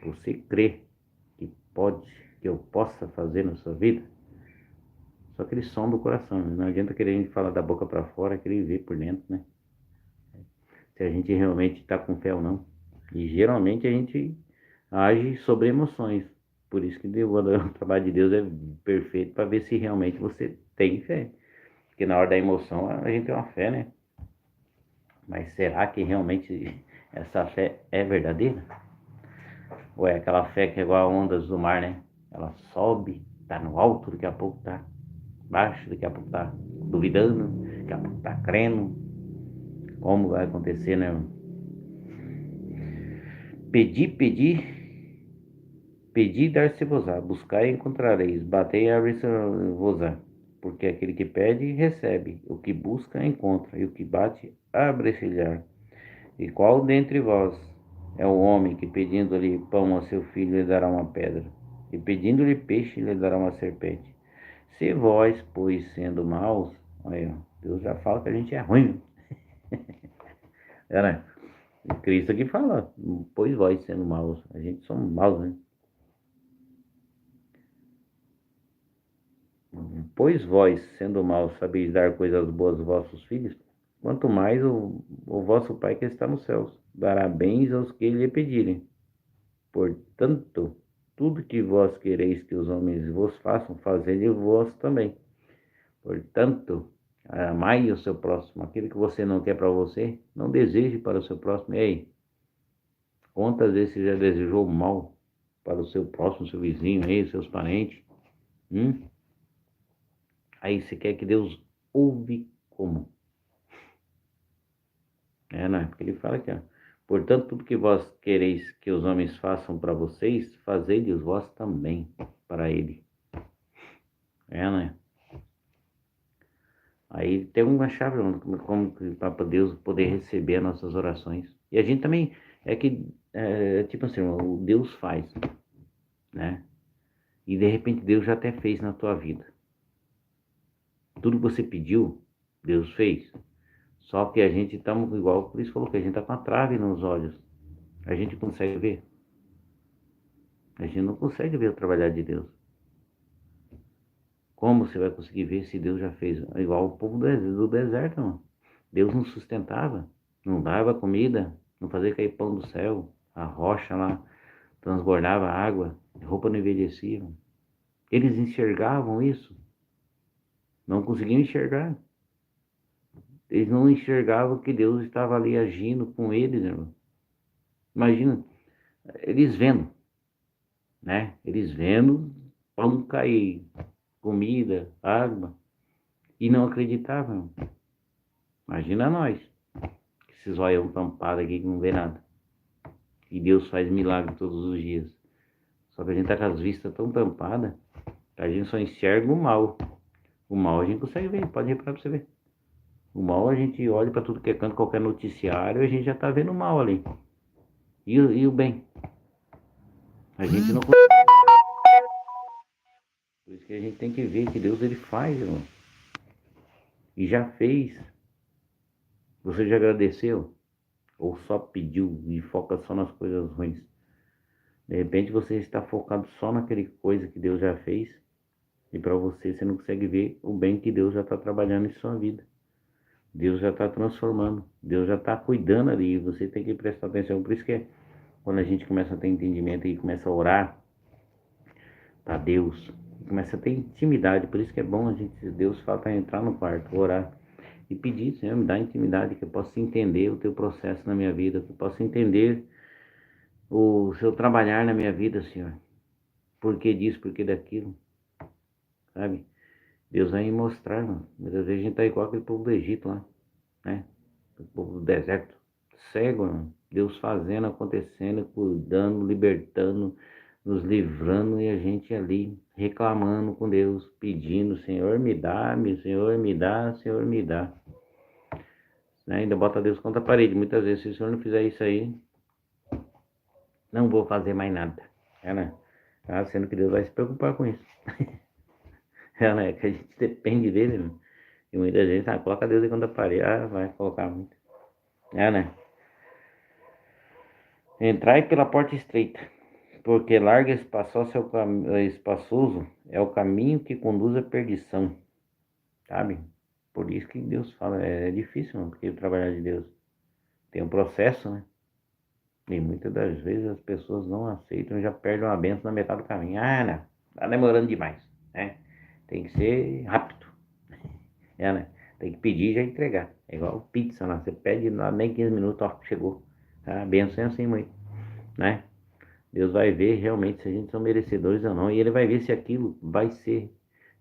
Você crê que pode, que eu possa fazer na sua vida? Só aquele som do coração, né? Não adianta querer a gente falar da boca para fora, querer ver por dentro, né? Se a gente realmente está com fé ou não. E geralmente a gente age sobre emoções. Por isso que o trabalho de Deus é perfeito para ver se realmente você tem fé. Porque na hora da emoção a gente tem uma fé, né? Mas será que realmente essa fé é verdadeira? Ou é aquela fé que é igual a ondas do mar, né? Ela sobe, tá no alto, daqui a pouco tá baixo, daqui a pouco tá duvidando, daqui a pouco tá crendo. Como vai acontecer, né? Pedi, pedi, pedi dar-se-vos-á, buscai e encontrareis, batei e abrir-se-vos-á. Porque aquele que pede, recebe, o que busca, encontra, e o que bate, abre-se-lhe. E qual dentre vós é o homem que pedindo-lhe pão a seu filho lhe dará uma pedra, e pedindo-lhe peixe lhe dará uma serpente? Se vós, pois, sendo maus, olha, Deus já fala que a gente é ruim, né? E Cristo aqui fala, pois vós, sendo maus, a gente somos maus, né? Pois vós, sendo maus, sabeis dar coisas boas aos vossos filhos, quanto mais o vosso Pai que está nos céus dará bens aos que lhe pedirem. Portanto, tudo que vós quereis que os homens vos façam, fazei-lhe vós também. Portanto, amai o seu próximo. Aquilo que você não quer para você, não deseje para o seu próximo. Ei, quantas vezes você já desejou mal para o seu próximo, seu vizinho, aí, seus parentes? Hum? Aí você quer que Deus ouve como? Não é? Porque ele fala aqui, ó. Portanto, tudo que vós quereis que os homens façam para vocês, fazei-lhes vós também para ele. Né? Aí tem uma chave como para Deus poder receber as nossas orações. E a gente também, tipo assim, o Deus faz, né? E de repente Deus já até fez na tua vida. Tudo que você pediu, Deus fez. Só que a gente está igual, por isso falou que a gente está com a trave nos olhos. A gente consegue ver. A gente não consegue ver o trabalhar de Deus. Como você vai conseguir ver se Deus já fez? Igual o povo do deserto, mano. Deus não sustentava, não dava comida, não fazia cair pão do céu, a rocha lá transbordava água, a roupa não envelhecia. Mano. Eles enxergavam isso, não conseguiam enxergar. Eles não enxergavam que Deus estava ali agindo com eles, irmão. Imagina, eles vendo, né? Eles vendo pão cair, comida, água, e não acreditavam. Imagina nós, esses olhos tampados aqui que não vê nada. E Deus faz milagre todos os dias. Só que a gente tá com as vistas tão tampadas que a gente só enxerga o mal. O mal a gente consegue ver, pode reparar pra você ver. O mal a gente olha pra tudo que é canto, qualquer noticiário, a gente já tá vendo o mal ali. E o bem? A gente não. Por isso que a gente tem que ver que Deus ele faz, irmão. E já fez. Você já agradeceu? Ou só pediu e foca só nas coisas ruins? De repente você está focado só naquele coisa que Deus já fez. E para você não consegue ver o bem que Deus já está trabalhando em sua vida. Deus já está transformando. Deus já está cuidando ali. Você tem que prestar atenção. Por isso que quando a gente começa a ter entendimento e começa a orar para Deus, começa a ter intimidade. Por isso que é bom a gente, Deus fala para entrar no quarto, orar e pedir, Senhor, me dá intimidade, que eu possa entender o teu processo na minha vida, que eu possa entender o seu trabalhar na minha vida, Senhor. Por que disso, por que daquilo, sabe? Deus vai me mostrar, mano. Muitas vezes a gente tá igual aquele povo do Egito lá, né? O povo do deserto, cego, mano. Deus fazendo, acontecendo, cuidando, libertando, nos livrando e a gente ali reclamando com Deus, pedindo, Senhor me dá, Senhor me dá, Senhor me dá. Né? Ainda bota Deus contra a parede. Muitas vezes, se o Senhor não fizer isso aí, não vou fazer mais nada. É, né? Sendo que Deus vai se preocupar com isso. É, né? Que a gente depende dele, né? E muita gente, coloca Deus aí contra a parede. Vai colocar muito. É, né? Entrai pela porta estreita, porque larga espaçoso é o caminho que conduz à perdição, sabe? Por isso que Deus fala, é difícil, não, porque trabalhar de Deus tem um processo, né? E muitas das vezes as pessoas não aceitam e já perdem uma benção na metade do caminho. Não, tá demorando demais, né? Tem que ser rápido, né? Tem que pedir e já entregar. É igual pizza, né? Você pede lá nem 15 minutos, ó, chegou. A benção é assim muito, né? Deus vai ver realmente se a gente são merecedores ou não. E Ele vai ver se aquilo vai ser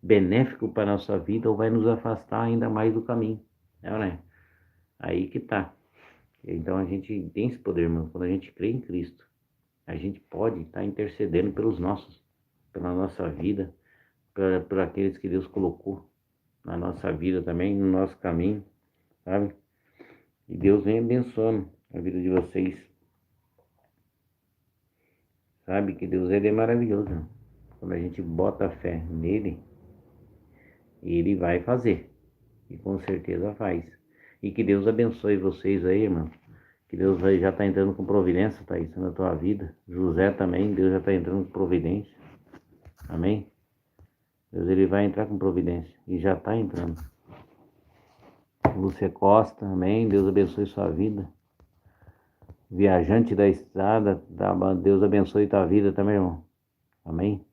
benéfico para a nossa vida ou vai nos afastar ainda mais do caminho, né? Aí que tá. Então a gente tem esse poder, irmão. Quando a gente crê em Cristo, a gente pode estar intercedendo pelos nossos, pela nossa vida, por aqueles que Deus colocou na nossa vida também, no nosso caminho, sabe? E Deus vem abençoando a vida de vocês. Sabe que Deus ele é maravilhoso, né? Quando a gente bota a fé nele, ele vai fazer. E com certeza faz. E que Deus abençoe vocês aí, irmão. Que Deus já está entrando com providência, Thaís, na tua vida. José também, Deus já está entrando com providência. Amém? Deus ele vai entrar com providência. E já está entrando. Lúcia Costa, amém? Deus abençoe sua vida. Viajante da estrada, Deus abençoe tua vida também, irmão. Amém?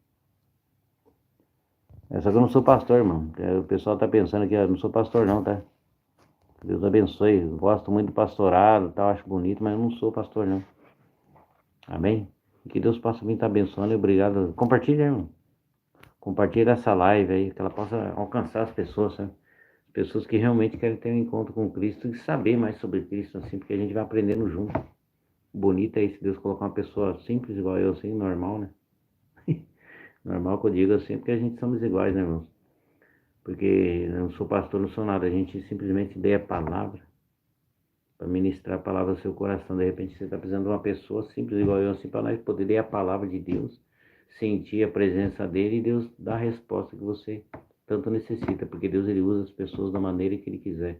Só que eu não sou pastor, irmão. O pessoal tá pensando que eu não sou pastor não, tá? Deus abençoe. Eu gosto muito do pastorado, tal, acho bonito, mas eu não sou pastor não. Amém? Que Deus possa vir estar abençoando e obrigado. Compartilha, irmão. Compartilha essa live aí, que ela possa alcançar as pessoas, sabe? Pessoas que realmente querem ter um encontro com Cristo e saber mais sobre Cristo, assim, porque a gente vai aprendendo junto. Bonito é se Deus colocar uma pessoa simples igual eu, assim, normal, né? Normal que eu digo assim, porque a gente somos iguais, né, irmãos? Porque eu não sou pastor, não sou nada, a gente simplesmente dê a palavra para ministrar a palavra ao seu coração. De repente você está precisando de uma pessoa simples igual eu, assim, para nós poder ler a palavra de Deus, sentir a presença dele e Deus dá a resposta que você tanto necessita, porque Deus ele usa as pessoas da maneira que ele quiser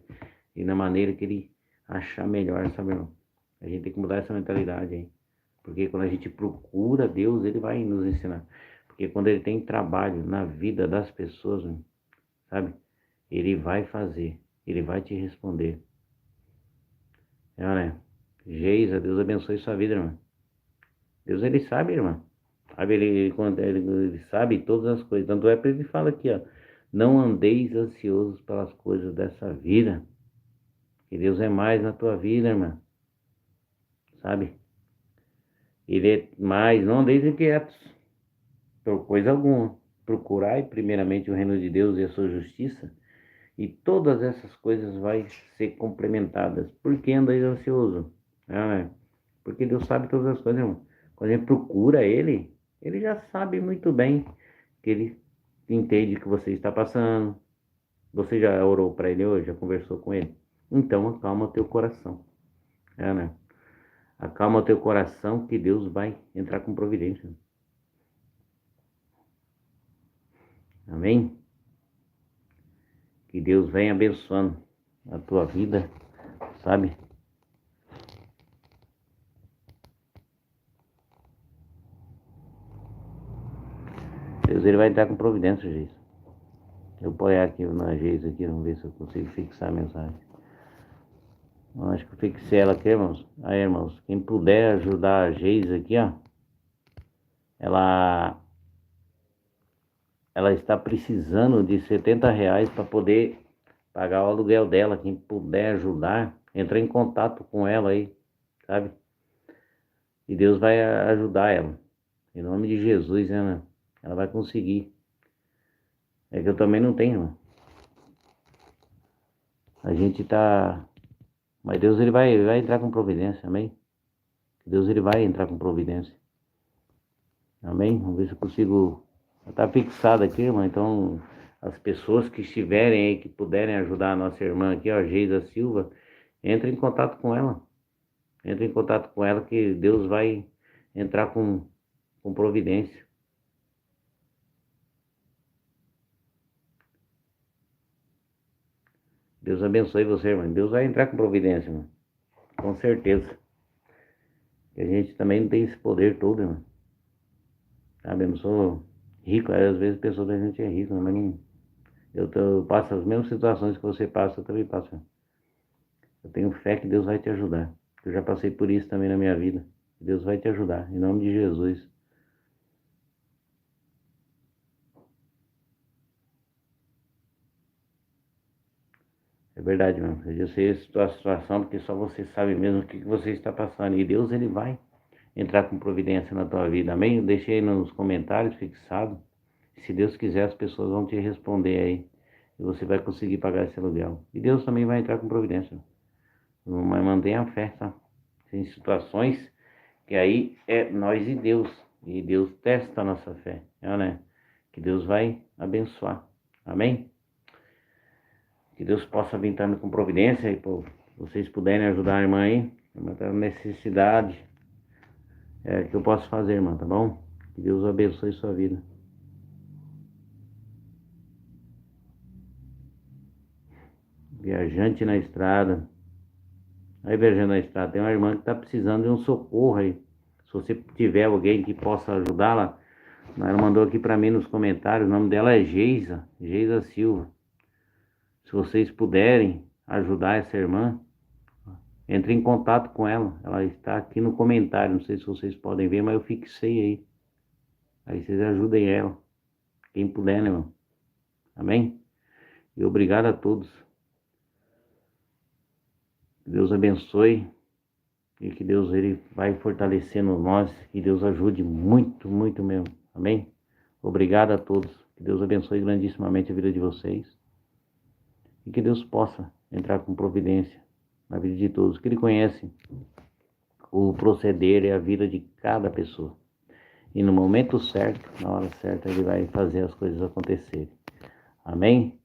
e na maneira que ele achar melhor, sabe, irmão? A gente tem que mudar essa mentalidade aí, porque quando a gente procura Deus, ele vai nos ensinar. Porque quando ele tem trabalho na vida das pessoas, sabe? Ele vai fazer, ele vai te responder. Né? Geisa, Deus abençoe sua vida, irmã. Deus, ele sabe, irmã. Sabe, ele sabe todas as coisas. Tanto é para ele fala aqui, ó. Não andeis ansiosos pelas coisas dessa vida. Que Deus é mais na tua vida, irmã. Sabe? Ele é mais, não andeis inquietos por coisa alguma. Procurai primeiramente o reino de Deus e a sua justiça, e todas essas coisas vai ser complementadas. Por que andeis ansioso? Né? Porque Deus sabe todas as coisas, irmão. Quando a gente procura Ele, Ele já sabe muito bem que Ele entende o que você está passando. Você já orou para Ele hoje? Já conversou com Ele? Então acalma o teu coração. Né? Acalma o teu coração que Deus vai entrar com providência. Amém? Que Deus venha abençoando a tua vida, sabe? Deus ele vai entrar com providência, Geis. Eu vou apoiar aqui na Geis aqui, vamos ver se eu consigo fixar a mensagem. Eu acho que eu fixei ela aqui, irmãos. Aí, irmãos, quem puder ajudar a Geis aqui, ó. Ela está precisando de R$ 70 para poder pagar o aluguel dela. Quem puder ajudar, entra em contato com ela aí, sabe? E Deus vai ajudar ela. Em nome de Jesus, né? Ela vai conseguir. É que eu também não tenho, irmão. A gente tá... Mas Deus ele vai entrar com providência, amém? Deus ele vai entrar com providência. Amém? Vamos ver se eu consigo... Tá fixado aqui, irmão. Então, as pessoas que estiverem aí, que puderem ajudar a nossa irmã aqui, ó, Geisa Silva, entre em contato com ela. Entre em contato com ela que Deus vai entrar com providência. Deus abençoe você, irmão. Deus vai entrar com providência, irmão. Com certeza. E a gente também não tem esse poder todo, irmão. Sabe, eu não sou rico. Às vezes a pessoa da gente é rica, mas não... Eu passo as mesmas situações que você passa, eu também passo. Irmão. Eu tenho fé que Deus vai te ajudar. Eu já passei por isso também na minha vida. Deus vai te ajudar, em nome de Jesus. É verdade, mano. Eu sei a situação porque só você sabe mesmo o que você está passando. E Deus, ele vai entrar com providência na tua vida, amém? Eu deixei aí nos comentários fixado. Se Deus quiser, as pessoas vão te responder aí. E você vai conseguir pagar esse aluguel. E Deus também vai entrar com providência. Mas mantenha a fé, tá? Tem situações que aí é nós e Deus. E Deus testa a nossa fé, né? Que Deus vai abençoar. Amém? Que Deus possa vir também com providência. E pô, vocês puderem ajudar a irmã aí. A irmã tá necessidade. É que eu posso fazer, irmã, tá bom? Que Deus abençoe sua vida. Viajante na estrada. Aí, viajando na estrada, tem uma irmã que tá precisando de um socorro aí. Se você tiver alguém que possa ajudá-la, ela mandou aqui pra mim nos comentários. O nome dela é Geisa Silva. Se vocês puderem ajudar essa irmã, entre em contato com ela. Ela está aqui no comentário. Não sei se vocês podem ver, mas eu fixei aí. Aí vocês ajudem ela. Quem puder, né, irmão? Amém? E obrigado a todos. Que Deus abençoe. E que Deus ele vai fortalecendo nós. Que Deus ajude muito, muito mesmo. Amém? Obrigado a todos. Que Deus abençoe grandissimamente a vida de vocês. E que Deus possa entrar com providência na vida de todos. Que Ele conhece o proceder e a vida de cada pessoa. E no momento certo, na hora certa, Ele vai fazer as coisas acontecerem. Amém?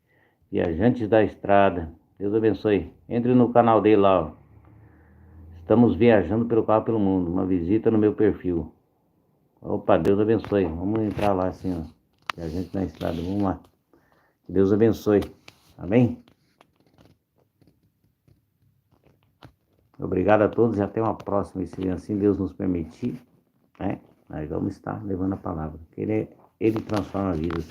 Viajantes da estrada. Deus abençoe. Entre no canal dele lá, ó. Estamos viajando pelo carro pelo mundo. Uma visita no meu perfil. Opa, Deus abençoe. Vamos entrar lá assim, ó. Viajantes na estrada. Vamos lá. Deus abençoe. Amém? Obrigado a todos e até uma próxima. E se assim Deus nos permitir, né? Nós vamos estar levando a palavra. Ele transforma vidas.